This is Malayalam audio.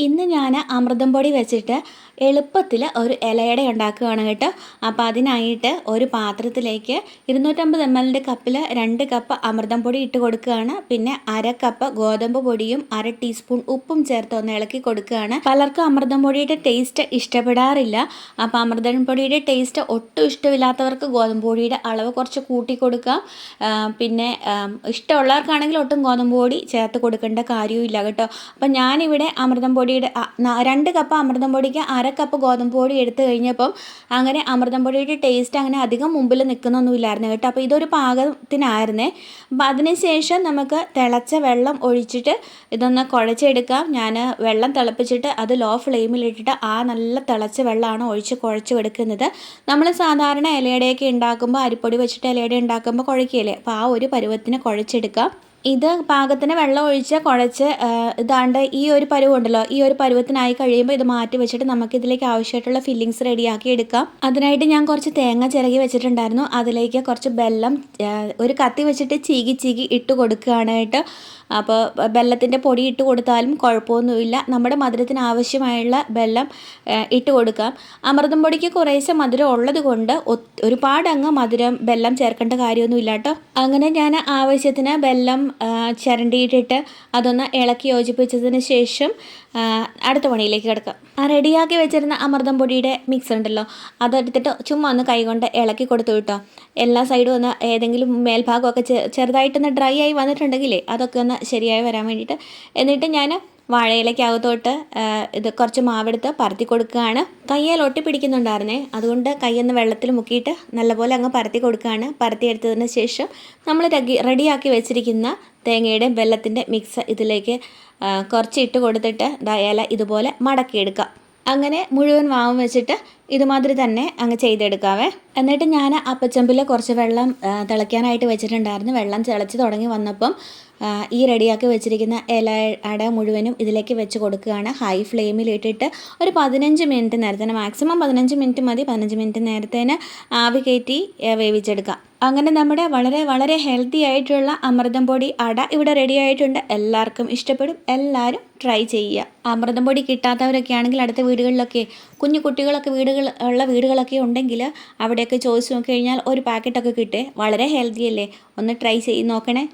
ഇന്ന് ഞാൻ അമൃതം പൊടി വെച്ചിട്ട് എളുപ്പത്തിൽ ഒരു ഇലയട ഉണ്ടാക്കുകയാണ് കേട്ടോ. അപ്പോൾ അതിനായിട്ട് ഒരു പാത്രത്തിലേക്ക് 250 ml കപ്പിൽ 2 കപ്പ് അമൃതം പൊടി ഇട്ട് കൊടുക്കുകയാണ്. പിന്നെ അര കപ്പ് ഗോതമ്പ് പൊടിയും 1/2 ടീസ്പൂൺ ഉപ്പും ചേർത്ത് ഒന്ന് ഇളക്കി കൊടുക്കുകയാണ്. പലർക്കും അമൃതം പൊടിയുടെ ടേസ്റ്റ് ഇഷ്ടപ്പെടാറില്ല. അപ്പോൾ അമൃതം പൊടിയുടെ ടേസ്റ്റ് ഒട്ടും ഇഷ്ടമില്ലാത്തവർക്ക് ഗോതമ്പ് പൊടിയുടെ അളവ് കുറച്ച് കൂട്ടി കൊടുക്കാം. പിന്നെ ഇഷ്ടമുള്ളവർക്കാണെങ്കിൽ ഒട്ടും ഗോതമ്പ് പൊടി ചേർത്ത് കൊടുക്കേണ്ട കാര്യമില്ല കേട്ടോ. അപ്പം ഞാനിവിടെ അമൃതം പൊടിയുടെ 2 കപ്പ് അമൃതം പൊടിക്ക് 1/2 കപ്പ് ഗോതമ്പ് പൊടി എടുത്തു കഴിഞ്ഞപ്പം അങ്ങനെ അമൃതം പൊടിയുടെ ടേസ്റ്റ് അങ്ങനെ അധികം മുമ്പിൽ നിൽക്കുന്നൊന്നുമില്ലായിരുന്നു കേട്ടോ. അപ്പോൾ ഇതൊരു പാകത്തിനായിരുന്നേ. അപ്പം അതിനുശേഷം നമുക്ക് തിളച്ച വെള്ളം ഒഴിച്ചിട്ട് ഇതൊന്ന് കുഴച്ചെടുക്കാം. ഞാൻ വെള്ളം തിളപ്പിച്ചിട്ട് അത് ലോ ഫ്ലെയിമിലിട്ടിട്ട് നല്ല തിളച്ച വെള്ളമാണ് ഒഴിച്ച് കുഴച്ച് എടുക്കുന്നത്. നമ്മൾ സാധാരണ ഇലയുടെയൊക്കെ ഉണ്ടാക്കുമ്പോൾ അരിപ്പൊടി വെച്ചിട്ട് ഇലയുടെ ഉണ്ടാക്കുമ്പോൾ കുഴക്കിയല്ലേ, അപ്പോൾ ആ ഒരു പരുവത്തിന് കുഴച്ചെടുക്കാം. ഇത് പാകത്തിന് വെള്ളം ഒഴിച്ച് കുഴച്ച് ഇതാണ്ട് ഈ ഒരു പരുവുണ്ടല്ലോ, ഈ ഒരു പരുവത്തിനായി കഴിയുമ്പോൾ ഇത് മാറ്റി വെച്ചിട്ട് നമുക്കിതിലേക്ക് ആവശ്യമായിട്ടുള്ള ഫില്ലിങ്സ് റെഡിയാക്കി എടുക്കാം. അതിനായിട്ട് ഞാൻ കുറച്ച് തേങ്ങ ചിരകി വെച്ചിട്ടുണ്ടായിരുന്നു. അതിലേക്ക് കുറച്ച് ബെല്ലം ഒരു കത്തി വെച്ചിട്ട് ചീകി ഇട്ട് കൊടുക്കുകയാണ് കേട്ടോ. അപ്പോൾ ബെല്ലത്തിൻ്റെ പൊടി ഇട്ട് കൊടുത്താലും കുഴപ്പമൊന്നുമില്ല. നമ്മുടെ മധുരത്തിന് ആവശ്യമായുള്ള ബെല്ലം ഇട്ട് കൊടുക്കാം. അമൃതം പൊടിക്ക് കുറേശ്ശെ മധുരം ഉള്ളത് കൊണ്ട് ഒരുപാട് അങ്ങ് ബെല്ലം ചേർക്കേണ്ട കാര്യമൊന്നുമില്ല കേട്ടോ. അങ്ങനെ ഞാൻ ആവശ്യത്തിന് ബെല്ലം ചിരണ്ടിയിട്ടിട്ട് അതൊന്ന് ഇളക്കി യോജിപ്പിച്ചതിന് ശേഷം അടുത്ത പണിയിലേക്ക് കിടക്കാം. റെഡിയാക്കി വെച്ചിരുന്ന അമൃതം പൊടിയുടെ മിക്സ് ഉണ്ടല്ലോ, അതെടുത്തിട്ട് ചുമ്മാ ഒന്ന് കൈകൊണ്ട് ഇളക്കി കൊടുത്തു കേട്ടോ. എല്ലാ സൈഡും ഒന്ന് ഏതെങ്കിലും മേൽഭാഗമൊക്കെ ചെറുതായിട്ടൊന്ന് ഡ്രൈ ആയി വന്നിട്ടുണ്ടെങ്കിലേ അതൊക്കെ ഒന്ന് ശരിയായി വരാൻ വേണ്ടിയിട്ട്. എന്നിട്ട് ഞാൻ വാഴയിലക്കകത്തോട്ട് ഇത് കുറച്ച് മാവെടുത്ത് പരത്തി കൊടുക്കുകയാണ്. കയ്യിൽ ഒട്ടി പിടിക്കുന്നുണ്ടായിരുന്നേ, അതുകൊണ്ട് കയ്യൊന്ന് വെള്ളത്തിൽ മുക്കിയിട്ട് നല്ലപോലെ അങ്ങ് പരത്തി കൊടുക്കുകയാണ്. പരത്തിയെടുത്തതിന് ശേഷം നമ്മൾ റെഡിയാക്കി വെച്ചിരിക്കുന്ന തേങ്ങയുടെ വെല്ലത്തിൻ്റെ മിക്സ് ഇതിലേക്ക് കുറച്ച് ഇട്ട് കൊടുത്തിട്ട് ഇല ഇതുപോലെ മടക്കിയെടുക്കാം. അങ്ങനെ മുഴുവൻ മാവും വെച്ചിട്ട് ഇതുമാതിരി തന്നെ അങ്ങ് ചെയ്തെടുക്കാവേ. എന്നിട്ട് ഞാൻ അപ്പച്ചമ്പിൽ കുറച്ച് വെള്ളം തിളയ്ക്കാനായിട്ട് വെച്ചിട്ടുണ്ടായിരുന്നു. വെള്ളം തിളച്ച് തുടങ്ങി വന്നപ്പം ഈ റെഡിയാക്കി വെച്ചിരിക്കുന്ന ഇല അട മുഴുവനും ഇതിലേക്ക് വെച്ച് കൊടുക്കുകയാണ്. ഹൈ ഫ്ലെയിമിൽ ഇട്ടിട്ട് ഒരു 15 മിനിറ്റ് നേരത്തേന്, മാക്സിമം 15 മിനിറ്റ് മതി, 15 മിനിറ്റ് നേരത്തേന് ആവി കയറ്റി വേവിച്ചെടുക്കാം. അങ്ങനെ നമ്മുടെ വളരെ വളരെ ഹെൽത്തി ആയിട്ടുള്ള അമൃതം പൊടി അട ഇവിടെ റെഡി ആയിട്ടുണ്ട്. എല്ലാവർക്കും ഇഷ്ടപ്പെടും, എല്ലാവരും ട്രൈ ചെയ്യുക. അമൃതം പൊടി കിട്ടാത്തവരൊക്കെ ആണെങ്കിൽ അടുത്ത വീടുകളിലൊക്കെ കുഞ്ഞു കുട്ടികളൊക്കെ വീടുകളൊക്കെ ഉണ്ടെങ്കിൽ അവിടെയൊക്കെ ചോദിച്ച് നോക്കി കഴിഞ്ഞാൽ ഒരു പാക്കറ്റൊക്കെ കിട്ടേ. വളരെ ഹെൽത്തി അല്ലേ, ഒന്ന് ട്രൈ ചെയ്ത് നോക്കണേ.